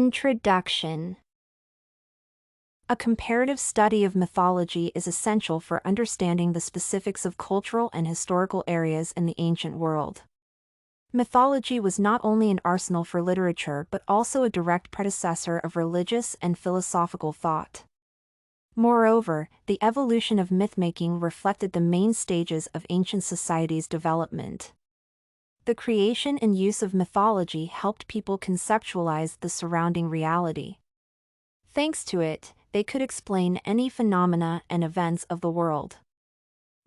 Introduction. A comparative study of mythology is essential for understanding the specifics of cultural and historical areas in the ancient world. Mythology was not only an arsenal for literature but also a direct predecessor of religious and philosophical thought. Moreover, the evolution of mythmaking reflected the main stages of ancient society's development. The creation and use of mythology helped people conceptualize the surrounding reality. Thanks to it, they could explain any phenomena and events of the world.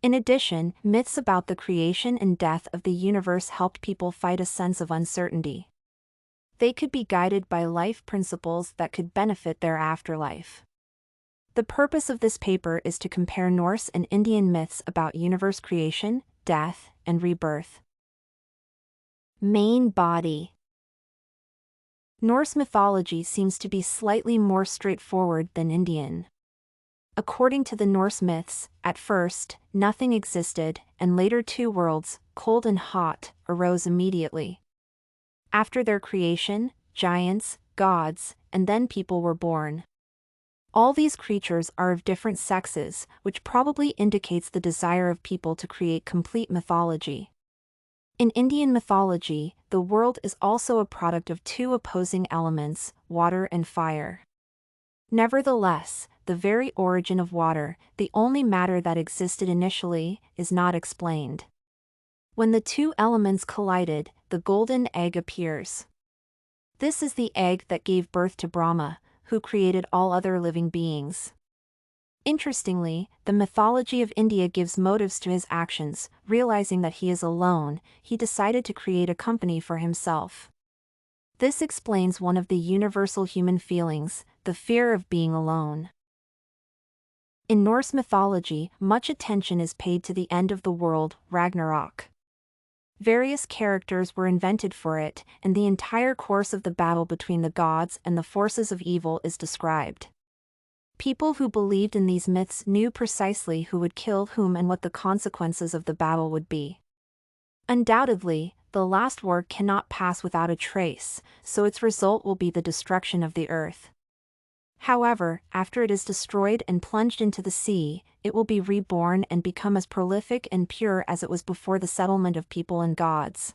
In addition, myths about the creation and death of the universe helped people fight a sense of uncertainty. They could be guided by life principles that could benefit their afterlife. The purpose of this paper is to compare Norse and Indian myths about universe creation, death, and rebirth. Main body. Norse mythology seems to be slightly more straightforward than Indian. According to the Norse myths, at first, nothing existed, and later two worlds, cold and hot, arose immediately. After their creation, giants, gods, and then people were born. All these creatures are of different sexes, which probably indicates the desire of people to create complete mythology. In Indian mythology, the world is also a product of two opposing elements, water and fire. Nevertheless, the very origin of water, the only matter that existed initially, is not explained. When the two elements collided, the golden egg appears. This is the egg that gave birth to Brahma, who created all other living beings. Interestingly, the mythology of India gives motives to his actions. Realizing that he is alone, he decided to create a company for himself. This explains one of the universal human feelings, the fear of being alone. In Norse mythology, much attention is paid to the end of the world, Ragnarok. Various characters were invented for it, and the entire course of the battle between the gods and the forces of evil is described. People who believed in these myths knew precisely who would kill whom and what the consequences of the battle would be. Undoubtedly, the last war cannot pass without a trace, so its result will be the destruction of the earth. However, after it is destroyed and plunged into the sea, it will be reborn and become as prolific and pure as it was before the settlement of people and gods.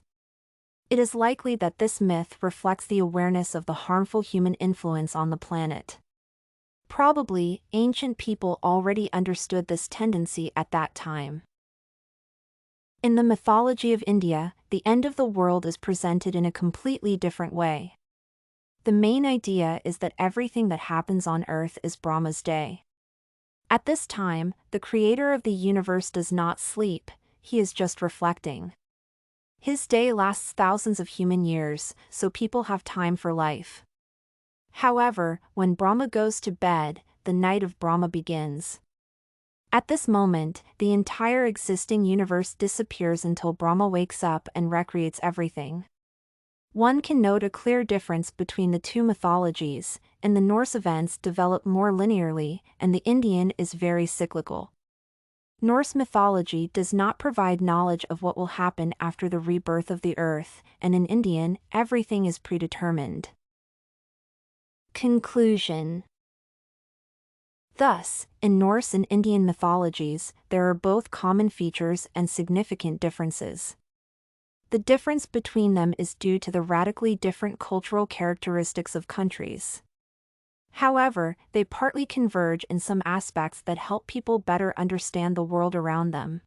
It is likely that this myth reflects the awareness of the harmful human influence on the planet. Probably, ancient people already understood this tendency at that time. In the mythology of India, the end of the world is presented in a completely different way. The main idea is that everything that happens on Earth is Brahma's day. At this time, the creator of the universe does not sleep, he is just reflecting. His day lasts thousands of human years, so people have time for life. However, when Brahma goes to bed, the night of Brahma begins. At this moment, the entire existing universe disappears until Brahma wakes up and recreates everything. One can note a clear difference between the two mythologies, and the Norse events develop more linearly, and the Indian is very cyclical. Norse mythology does not provide knowledge of what will happen after the rebirth of the earth, and in Indian, everything is predetermined. Conclusion. Thus, in Norse and Indian mythologies, there are both common features and significant differences. The difference between them is due to the radically different cultural characteristics of countries. However, they partly converge in some aspects that help people better understand the world around them.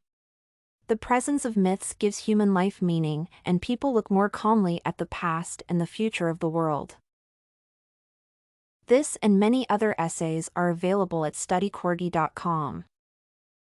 The presence of myths gives human life meaning, and people look more calmly at the past and the future of the world. This and many other essays are available at studycorgi.com.